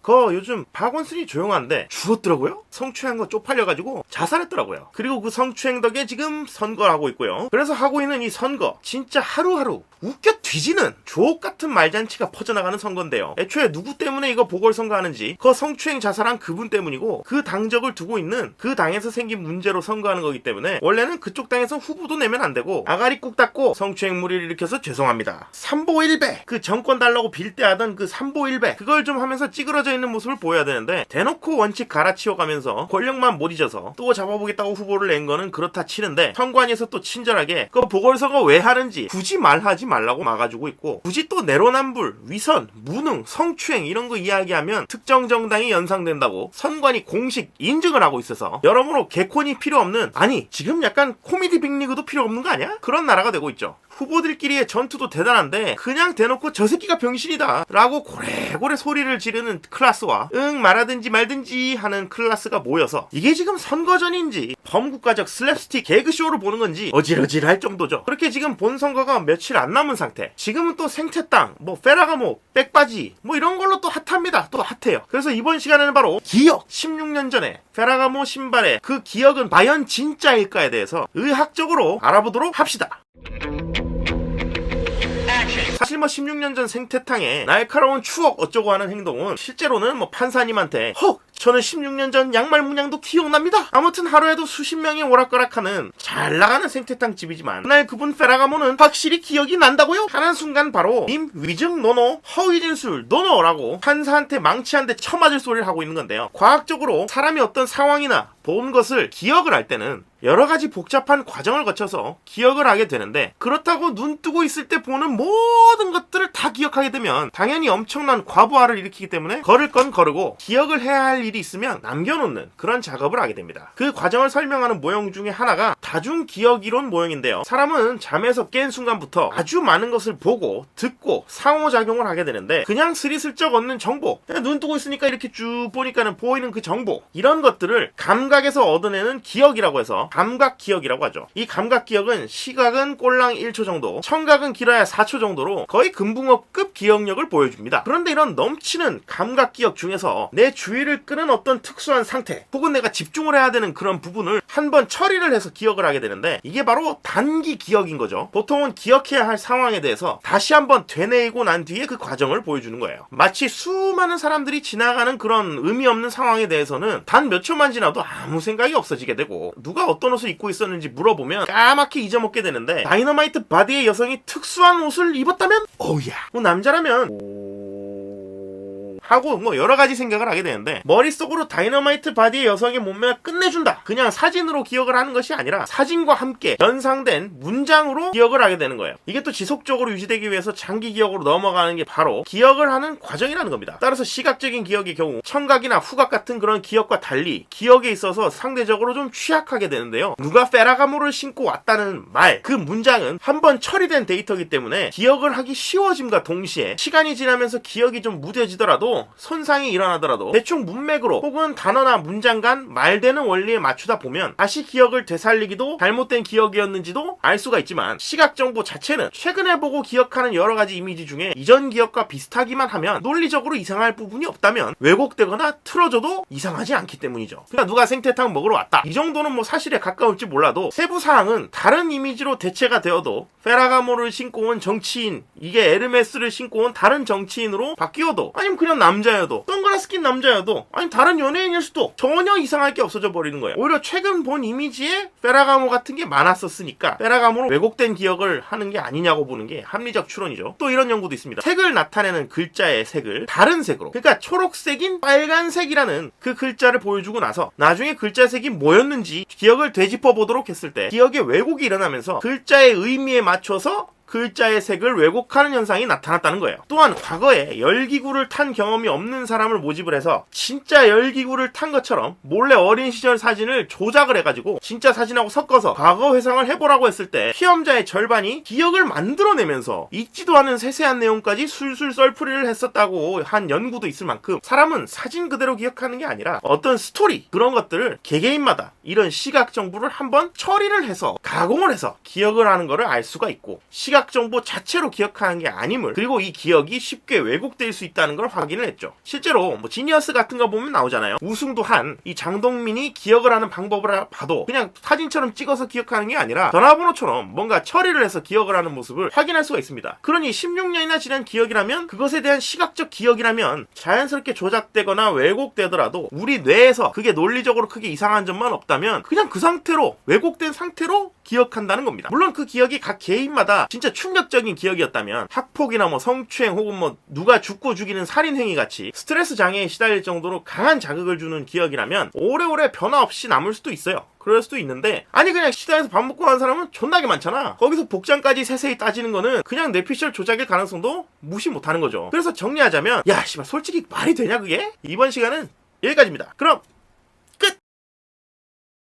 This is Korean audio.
그거 요즘 박원순이 조용한데 죽었더라고요. 성추행 거 쪽팔려가지고 자살했더라고요. 그리고 그 성추행 덕에 지금 선거를 하고 있고요. 그래서 하고 있는 이 선거 진짜 하루하루 웃겨 뒤지는 주옥같은 말잔치가 퍼져나가는 선거인데요. 애초에 누구 때문에 이거 보궐선거 하는지 그 성추행 자살한 그분 때문이고 그 당적을 두고 있는 그 당에서 생긴 문제로 선거하는 거기 때문에 원래는 그쪽 당에서 후보도 내면 안 되고 아가리 꾹 닫고 성추행 무리를 일으켜서 죄송합니다. 삼보일배 그 정권 달라고 빌 때 하던 그 삼보일배 그걸 좀 하면서 찌그러져 있는 모습을 보여야 되는데 대놓고 원칙 갈아치워가면서 권력만 못 잊어서 또 잡아보겠다고 후보를 낸 거는 그렇다 치는데 선관위에서 또 친절하게 그 보궐선거 왜 하는지 굳이 말하지 말라고 막아주고 있고 굳이 또 내로남불, 위선, 무능, 성추행 이런 거 이야기하면 특정 정당이 연상된다고 선관위 공식 인증을 하고 있어서 여러모로 개콘이 필요 없는 아니 지금 약간 코미디 빅리그도 필요 없는 거 아니야? 그런 나라가 되고 있죠. 후보들끼리의 전투도 대단한데 그냥 대놓고 저 새끼가 병신이다 라고 고래고래 소리를 지르는 클래스와 응 말하든지 말든지 하는 클래스가 모여서 이게 지금 선거전인지 범국가적 슬랩스틱 개그쇼를 보는 건지 어질어질할 정도죠. 그렇게 지금 본 선거가 며칠 안 남은 상태. 지금은 또 생태땅, 뭐 페라가모, 백바지 뭐 이런 걸로 또 핫합니다. 또 핫해요. 그래서 이번 시간에는 바로 기억 16년 전에 페라가모 신발의 그 기억은 과연 진짜일까에 대해서 의학적으로 알아보도록 합시다. 사실 뭐 16년 전 생태탕에 날카로운 추억 어쩌고 하는 행동은 실제로는 뭐 판사님한테 헉! 저는 16년 전 양말 문양도 기억납니다. 아무튼 하루에도 수십 명이 오락가락하는 잘 나가는 생태탕 집이지만 그날 그분 페라가모는 확실히 기억이 난다고요? 하는 순간 바로 님 위증 노노 허위 진술 노노라고 판사한테 망치 한 대 쳐맞을 소리를 하고 있는 건데요. 과학적으로 사람이 어떤 상황이나 본 것을 기억을 할 때는 여러 가지 복잡한 과정을 거쳐서 기억을 하게 되는데 그렇다고 눈 뜨고 있을 때 보는 모든 것들을 다 기억하게 되면 당연히 엄청난 과부하를 일으키기 때문에 걸을 건 거르고 기억을 해야 할 일이 있으면 남겨놓는 그런 작업을 하게 됩니다. 그 과정을 설명하는 모형 중에 하나가 다중기억이론 모형인데요. 사람은 잠에서 깬 순간부터 아주 많은 것을 보고 듣고 상호작용을 하게 되는데 그냥 스리슬쩍 얻는 정보 그냥 눈 뜨고 있으니까 이렇게 쭉 보니까는 보이는 그 정보 이런 것들을 감각에서 얻어내는 기억이라고 해서 감각기억이라고 하죠. 이 감각기억은 시각은 꼴랑 1초 정도, 청각은 길어야 4초 정도로 거의 금붕어급 기억력을 보여줍니다. 그런데 이런 넘치는 감각기억 중에서 내 주의를 끄는 어떤 특수한 상태 혹은 내가 집중을 해야 되는 그런 부분을 한번 처리를 해서 기억을 하게 되는데 이게 바로 단기 기억인 거죠. 보통은 기억해야 할 상황에 대해서 다시 한번 되뇌이고 난 뒤에 그 과정을 보여주는 거예요. 마치 수많은 사람들이 지나가는 그런 의미 없는 상황에 대해서는 단 몇 초만 지나도 아무 생각이 없어지게 되고 누가 어떤 옷을 입고 있었는지 물어보면 까맣게 잊어먹게 되는데 다이너마이트 바디의 여성이 특수한 옷을 입었다면 오야 뭐 남자라면 하고 뭐 여러 가지 생각을 하게 되는데 머릿속으로 다이너마이트 바디의 여성의 몸매가 끝내준다. 그냥 사진으로 기억을 하는 것이 아니라 사진과 함께 연상된 문장으로 기억을 하게 되는 거예요. 이게 또 지속적으로 유지되기 위해서 장기 기억으로 넘어가는 게 바로 기억을 하는 과정이라는 겁니다. 따라서 시각적인 기억의 경우 청각이나 후각 같은 그런 기억과 달리 기억에 있어서 상대적으로 좀 취약하게 되는데요. 누가 페라가모를 신고 왔다는 말, 그 문장은 한번 처리된 데이터이기 때문에 기억을 하기 쉬워짐과 동시에 시간이 지나면서 기억이 좀 무뎌지더라도 손상이 일어나더라도 대충 문맥으로 혹은 단어나 문장 간 말되는 원리에 맞추다 보면 다시 기억을 되살리기도 잘못된 기억이었는지도 알 수가 있지만 시각 정보 자체는 최근에 보고 기억하는 여러 가지 이미지 중에 이전 기억과 비슷하기만 하면 논리적으로 이상할 부분이 없다면 왜곡되거나 틀어져도 이상하지 않기 때문이죠. 그러니까 누가 생태탕 먹으러 왔다 이 정도는 뭐 사실에 가까울지 몰라도 세부 사항은 다른 이미지로 대체가 되어도 페라가모를 신고 온 정치인 이게 에르메스를 신고 온 다른 정치인으로 바뀌어도 아니면 그냥 남자여도 선글라스 낀 남자여도 아니 다른 연예인일 수도 전혀 이상할 게 없어져 버리는 거예요. 오히려 최근 본 이미지에 페라가모 같은 게 많았었으니까 페라가모로 왜곡된 기억을 하는 게 아니냐고 보는 게 합리적 추론이죠. 또 이런 연구도 있습니다. 색을 나타내는 글자의 색을 다른 색으로 그러니까 초록색인 빨간색이라는 그 글자를 보여주고 나서 나중에 글자 색이 뭐였는지 기억을 되짚어 보도록 했을 때 기억에 왜곡이 일어나면서 글자의 의미에 맞춰서 글자의 색을 왜곡하는 현상이 나타났다는 거예요. 또한 과거에 열기구를 탄 경험이 없는 사람을 모집을 해서 진짜 열기구를 탄 것처럼 몰래 어린 시절 사진을 조작을 해가지고 진짜 사진하고 섞어서 과거 회상을 해보라고 했을 때 시험자의 절반이 기억을 만들어내면서 잊지도 않은 세세한 내용까지 술술 썰풀이를 했었다고 한 연구도 있을 만큼 사람은 사진 그대로 기억하는 게 아니라 어떤 스토리 그런 것들을 개개인마다 이런 시각 정보를 한번 처리를 해서 가공을 해서 기억을 하는 거를 알 수가 있고 시각 시각 정보 자체로 기억하는 게 아님을, 그리고 이 기억이 쉽게 왜곡될 수 있다는 걸 확인을 했죠. 실제로 뭐 지니어스 같은 거 보면 나오잖아요. 우승도 한 이 장동민이 기억을 하는 방법을 봐도 그냥 사진처럼 찍어서 기억하는 게 아니라 전화번호처럼 뭔가 처리를 해서 기억을 하는 모습을 확인할 수가 있습니다. 그러니 16년이나 지난 기억이라면, 그것에 대한 시각적 기억이라면 자연스럽게 조작되거나 왜곡되더라도 우리 뇌에서 그게 논리적으로 크게 이상한 점만 없다면 그냥 그 상태로, 왜곡된 상태로 기억한다는 겁니다. 물론 그 기억이 각 개인마다 진짜 충격적인 기억이었다면, 학폭이나 뭐 성추행 혹은 뭐 누가 죽고 죽이는 살인행위 같이 스트레스 장애에 시달릴 정도로 강한 자극을 주는 기억이라면 오래오래 변화 없이 남을 수도 있어요. 그럴 수도 있는데, 아니 그냥 식당에서 밥 먹고 가는 사람은 존나게 많잖아. 거기서 복장까지 세세히 따지는 거는 그냥 뇌피셜 조작일 가능성도 무시 못하는 거죠. 그래서 정리하자면, 야 씨발 솔직히 말이 되냐 그게? 이번 시간은 여기까지입니다. 그럼